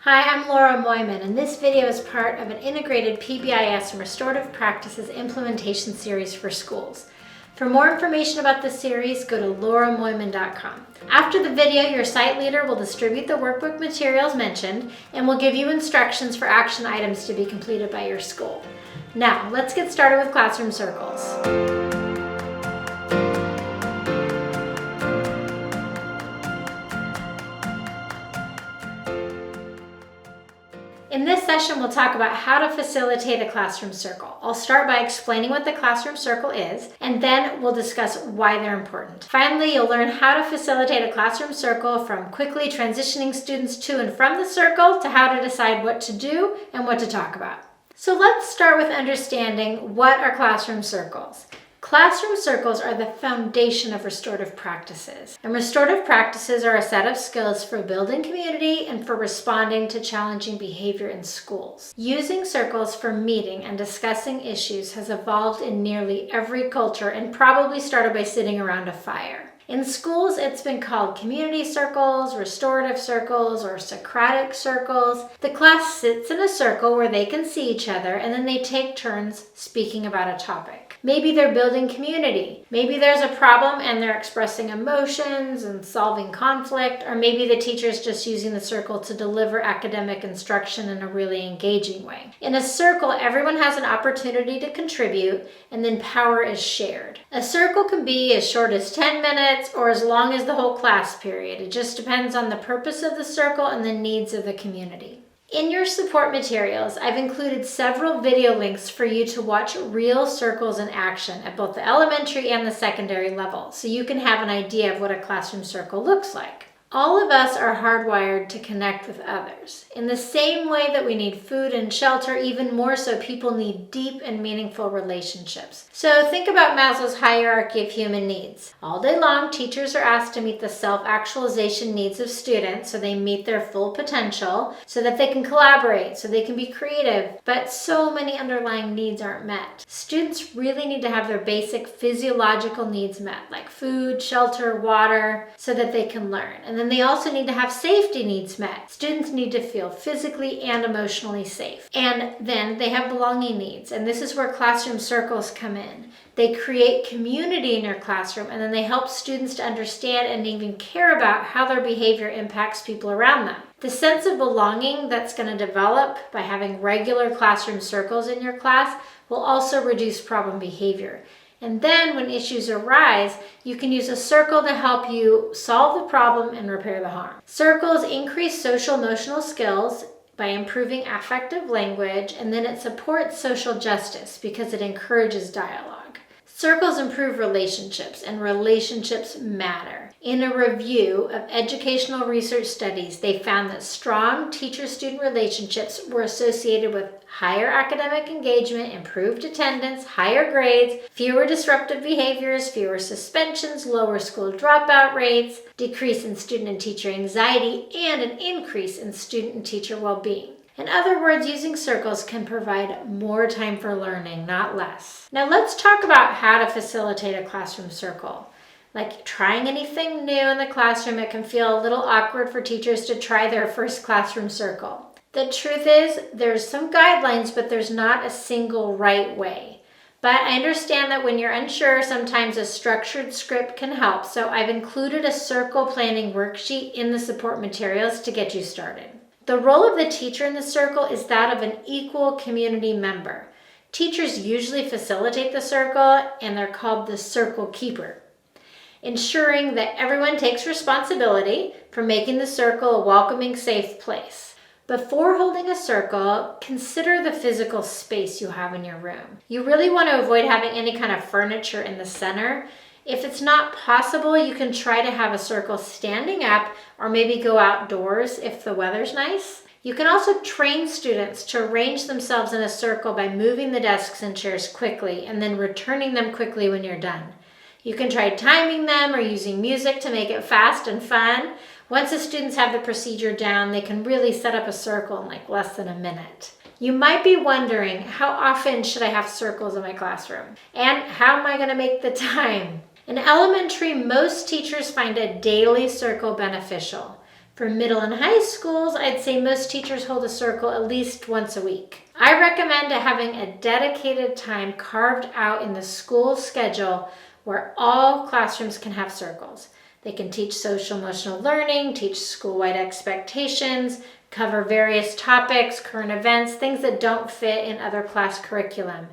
Hi, I'm Mooiman, and this video is part of an integrated PBIS and restorative practices implementation series for schools. For more information about this series, go to mooiman.com. After the video, your site leader will distribute the workbook materials mentioned and will give you instructions for action items to be completed by your school. Now, let's get started with classroom circles. In this session, we'll talk about how to facilitate a classroom circle. I'll start by explaining what the classroom circle is, and then we'll discuss why they're important. Finally, you'll learn how to facilitate a classroom circle, from quickly transitioning students to and from the circle to how to decide what to do and what to talk about. So let's start with understanding what are classroom circles. Classroom circles are the foundation of restorative practices. And restorative practices are a set of skills for building community and for responding to challenging behavior in schools. Using circles for meeting and discussing issues has evolved in nearly every culture and probably started by sitting around a fire. In schools, it's been called community circles, restorative circles, or Socratic circles. The class sits in a circle where they can see each other, and then they take turns speaking about a topic. Maybe they're building community. Maybe there's a problem and they're expressing emotions and solving conflict, or maybe the teacher's just using the circle to deliver academic instruction in a really engaging way. In a circle, everyone has an opportunity to contribute, and then power is shared. A circle can be as short as 10 minutes or as long as the whole class period. It just depends on the purpose of the circle and the needs of the community. In your support materials, I've included several video links for you to watch real circles in action at both the elementary and the secondary level, so you can have an idea of what a classroom circle looks like. All of us are hardwired to connect with others. In the same way that we need food and shelter, even more so people need deep and meaningful relationships. So think about Maslow's hierarchy of human needs. All day long, teachers are asked to meet the self-actualization needs of students so they meet their full potential, so that they can collaborate, so they can be creative, but so many underlying needs aren't met. Students really need to have their basic physiological needs met, like food, shelter, water, so that they can learn. And then they also need to have safety needs met. Students need to feel physically and emotionally safe. And then they have belonging needs. And this is where classroom circles come in. They create community in your classroom, and then they help students to understand and even care about how their behavior impacts people around them. The sense of belonging that's going to develop by having regular classroom circles in your class will also reduce problem behavior. And then when issues arise, you can use a circle to help you solve the problem and repair the harm. Circles increase social emotional skills by improving affective language, and then it supports social justice because it encourages dialogue. Circles improve relationships, and relationships matter. In a review of educational research studies, they found that strong teacher-student relationships were associated with higher academic engagement, improved attendance, higher grades, fewer disruptive behaviors, fewer suspensions, lower school dropout rates, decrease in student and teacher anxiety, and an increase in student and teacher well-being. In other words, using circles can provide more time for learning, not less. Now let's talk about how to facilitate a classroom circle. Like trying anything new in the classroom, it can feel a little awkward for teachers to try their first classroom circle. The truth is, there's some guidelines, but there's not a single right way. But I understand that when you're unsure, sometimes a structured script can help, so I've included a circle planning worksheet in the support materials to get you started. The role of the teacher in the circle is that of an equal community member. Teachers usually facilitate the circle, and they're called the circle keeper, ensuring that everyone takes responsibility for making the circle a welcoming, safe place. Before holding a circle, consider the physical space you have in your room. You really want to avoid having any kind of furniture in the center. If it's not possible, you can try to have a circle standing up, or maybe go outdoors if the weather's nice. You can also train students to arrange themselves in a circle by moving the desks and chairs quickly and then returning them quickly when you're done. You can try timing them or using music to make it fast and fun. Once the students have the procedure down, they can really set up a circle in like less than a minute. You might be wondering, how often should I have circles in my classroom? And how am I going to make the time? In elementary, most teachers find a daily circle beneficial. For middle and high schools, I'd say most teachers hold a circle at least once a week. I recommend having a dedicated time carved out in the school schedule where all classrooms can have circles. They can teach social emotional learning, teach school-wide expectations, cover various topics, current events, things that don't fit in other class curriculum.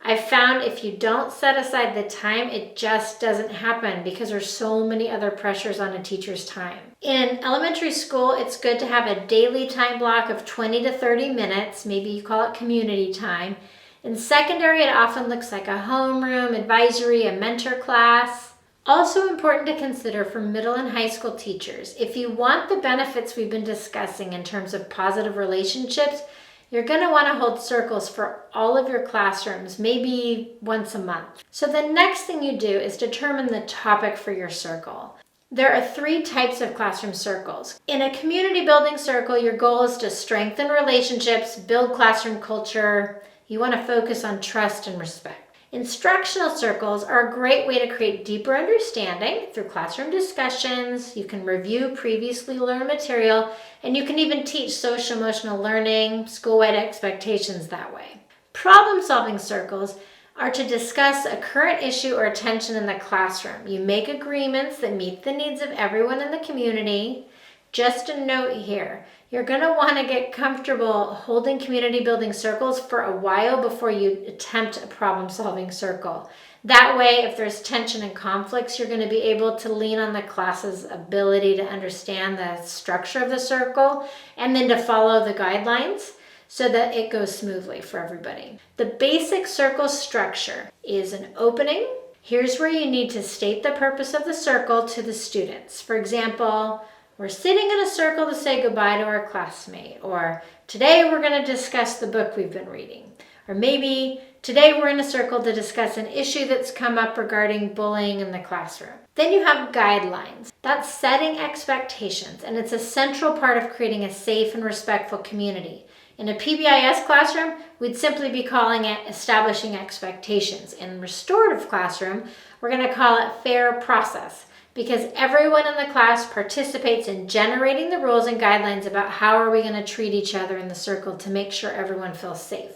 I've found if you don't set aside the time, it just doesn't happen because there's so many other pressures on a teacher's time. In elementary school, it's good to have a daily time block of 20 to 30 minutes. Maybe you call it community time. In secondary, it often looks like a homeroom, advisory, a mentor class. Also important to consider for middle and high school teachers, if you want the benefits we've been discussing in terms of positive relationships, you're going to want to hold circles for all of your classrooms, maybe once a month. So the next thing you do is determine the topic for your circle. There are 3 types of classroom circles. In a community building circle, your goal is to strengthen relationships, build classroom culture. You want to focus on trust and respect. Instructional circles are a great way to create deeper understanding through classroom discussions. You can review previously learned material, and you can even teach social emotional learning, school-wide expectations that way. Problem-solving circles are to discuss a current issue or tension in the classroom. You make agreements that meet the needs of everyone in the community. Just a note here, you're going to want to get comfortable holding community building circles for a while before you attempt a problem-solving circle. That way, if there's tension and conflicts, you're going to be able to lean on the class's ability to understand the structure of the circle and then to follow the guidelines so that it goes smoothly for everybody. The basic circle structure is an opening. Here's where you need to state the purpose of the circle to the students. For example, we're sitting in a circle to say goodbye to our classmate, or today we're going to discuss the book we've been reading, or maybe today we're in a circle to discuss an issue that's come up regarding bullying in the classroom. Then you have guidelines. That's setting expectations, and it's a central part of creating a safe and respectful community. In a PBIS classroom, we'd simply be calling it establishing expectations. In restorative classroom, we're going to call it fair process, because everyone in the class participates in generating the rules and guidelines about how are we going to treat each other in the circle to make sure everyone feels safe.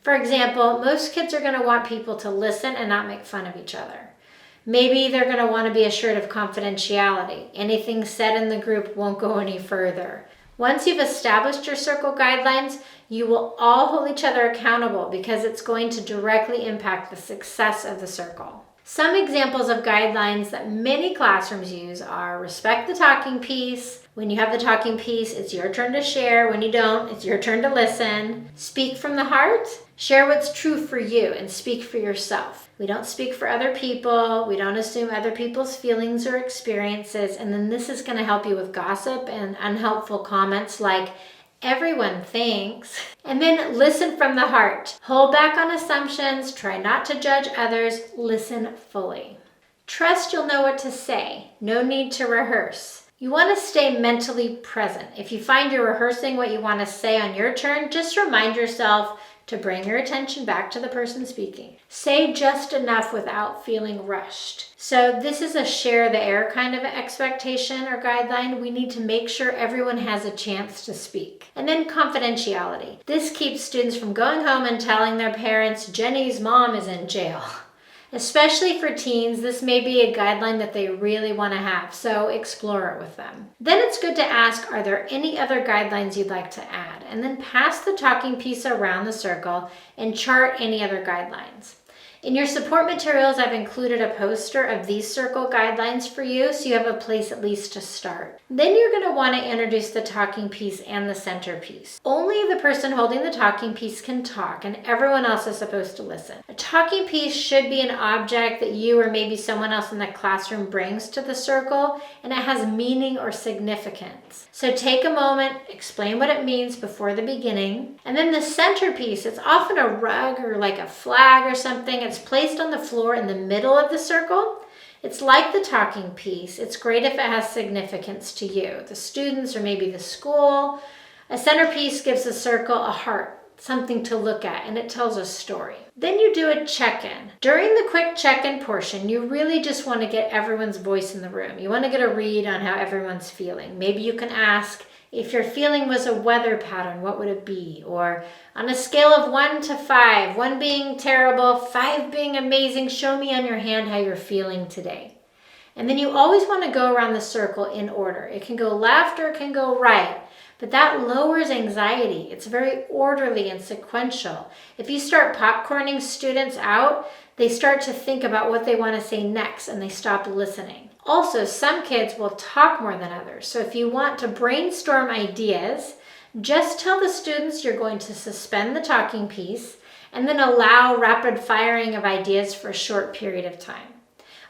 For example, most kids are going to want people to listen and not make fun of each other. Maybe they're going to want to be assured of confidentiality. Anything said in the group won't go any further. Once you've established your circle guidelines, you will all hold each other accountable because it's going to directly impact the success of the circle. Some examples of guidelines that many classrooms use are respect the talking piece. When you have the talking piece, it's your turn to share. When you don't, it's your turn to listen. Speak from the heart. Share what's true for you and speak for yourself. We don't speak for other people. We don't assume other people's feelings or experiences. And then this is going to help you with gossip and unhelpful comments like, everyone thinks. And then listen from the heart. Hold back on assumptions. Try not to judge others. Listen fully. Trust you'll know what to say. No need to rehearse. You want to stay mentally present. If you find you're rehearsing what you want to say on your turn, just remind yourself to bring your attention back to the person speaking. Say just enough without feeling rushed. So this is a share the air kind of expectation or guideline. We need to make sure everyone has a chance to speak. And then confidentiality. This keeps students from going home and telling their parents, Jenny's mom is in jail. Especially for teens, this may be a guideline that they really want to have, so explore it with them. Then it's good to ask, are there any other guidelines you'd like to add? And then pass the talking piece around the circle and chart any other guidelines. In your support materials, I've included a poster of these circle guidelines for you, so you have a place at least to start. Then you're going to want to introduce the talking piece and the centerpiece. Only the person holding the talking piece can talk, and everyone else is supposed to listen. A talking piece should be an object that you or maybe someone else in the classroom brings to the circle, and it has meaning or significance. So take a moment, explain what it means before the beginning. And then the centerpiece, it's often a rug or like a flag or something. It's placed on the floor in the middle of the circle. It's like the talking piece. It's great if it has significance to you, the students, or maybe the school. A centerpiece gives the circle a heart. something to look at, and it tells a story. Then you do a check-in. During the quick check-in portion, you really just want to get everyone's voice in the room. You want to get a read on how everyone's feeling. Maybe you can ask, if your feeling was a weather pattern, what would it be? Or on a scale of 1 to 5, 1 being terrible, 5 being amazing, show me on your hand how you're feeling today. And then you always want to go around the circle in order. It can go left or it can go right. But that lowers anxiety. It's very orderly and sequential. If you start popcorning students out, they start to think about what they want to say next and they stop listening. Also, some kids will talk more than others. So if you want to brainstorm ideas, just tell the students you're going to suspend the talking piece and then allow rapid firing of ideas for a short period of time.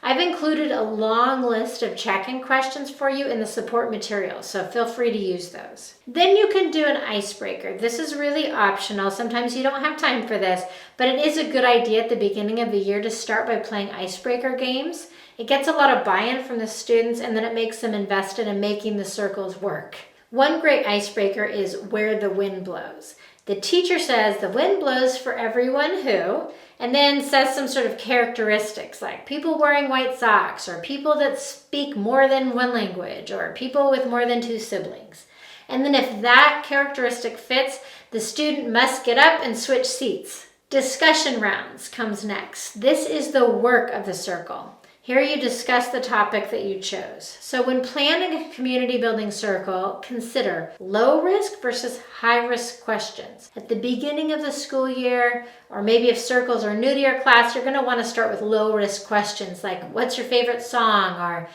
I've included a long list of check-in questions for you in the support materials, so feel free to use those. Then you can do an icebreaker. This is really optional. Sometimes you don't have time for this, but it is a good idea at the beginning of the year to start by playing icebreaker games. It gets a lot of buy-in from the students, and then it makes them invested in making the circles work. One great icebreaker is where the wind blows. The teacher says the wind blows for everyone who, and then says some sort of characteristics like people wearing white socks, or people that speak more than one language, or people with more than 2 siblings. And then if that characteristic fits, the student must get up and switch seats. Discussion rounds comes next. This is the work of the circle. Here you discuss the topic that you chose. So when planning a community building circle, consider low risk versus high risk questions. At the beginning of the school year, or maybe if circles are new to your class, you're going to want to start with low risk questions like what's your favorite song, or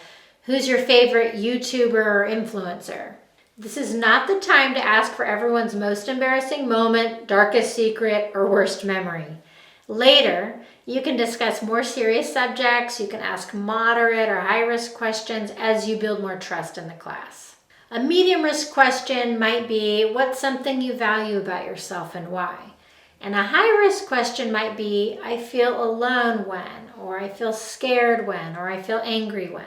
who's your favorite YouTuber or influencer. This is not the time to ask for everyone's most embarrassing moment, darkest secret, or worst memory. Later, you can discuss more serious subjects. You can ask moderate or high-risk questions as you build more trust in the class. A medium-risk question might be, what's something you value about yourself and why? And a high-risk question might be, I feel alone when, or I feel scared when, or I feel angry when.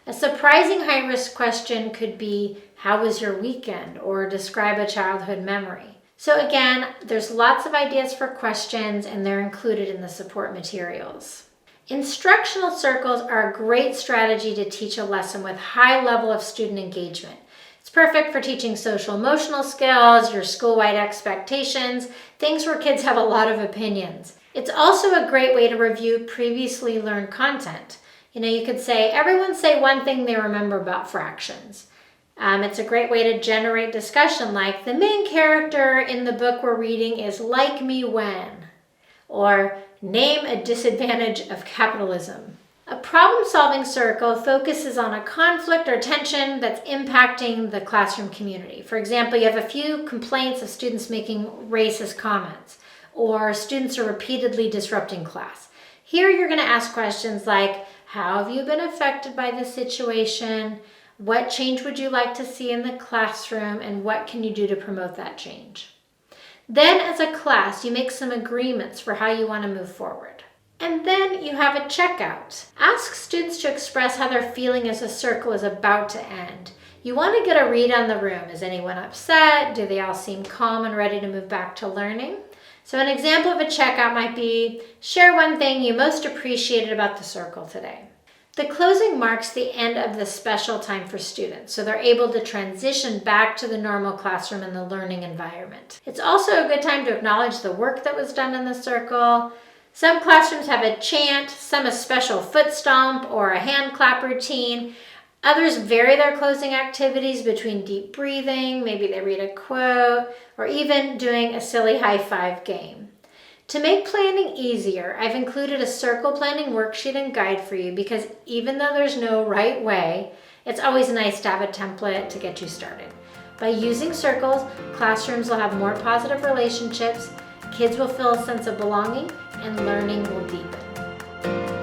A surprising high-risk question could be, how was your weekend? Or describe a childhood memory. So again, there's lots of ideas for questions, and they're included in the support materials. Instructional circles are a great strategy to teach a lesson with high level of student engagement. It's perfect for teaching social emotional skills, your school-wide expectations, things where kids have a lot of opinions. It's also a great way to review previously learned content. You could say, everyone say one thing they remember about fractions. It's a great way to generate discussion like, the main character in the book we're reading is like me when, or name a disadvantage of capitalism. A problem-solving circle focuses on a conflict or tension that's impacting the classroom community. For example, you have a few complaints of students making racist comments, or students are repeatedly disrupting class. Here you're going to ask questions like, how have you been affected by this situation? What change would you like to see in the classroom, and what can you do to promote that change? Then as a class, you make some agreements for how you want to move forward. And then you have a checkout. Ask students to express how they're feeling as the circle is about to end. You want to get a read on the room. Is anyone upset? Do they all seem calm and ready to move back to learning? So an example of a checkout might be, share one thing you most appreciated about the circle today. The closing marks the end of the special time for students, so they're able to transition back to the normal classroom and the learning environment. It's also a good time to acknowledge the work that was done in the circle. Some classrooms have a chant, some a special foot stomp or a hand clap routine. Others vary their closing activities between deep breathing, maybe they read a quote, or even doing a silly high five game. To make planning easier, I've included a circle planning worksheet and guide for you because even though there's no right way, it's always nice to have a template to get you started. By using circles, classrooms will have more positive relationships, kids will feel a sense of belonging, and learning will deepen.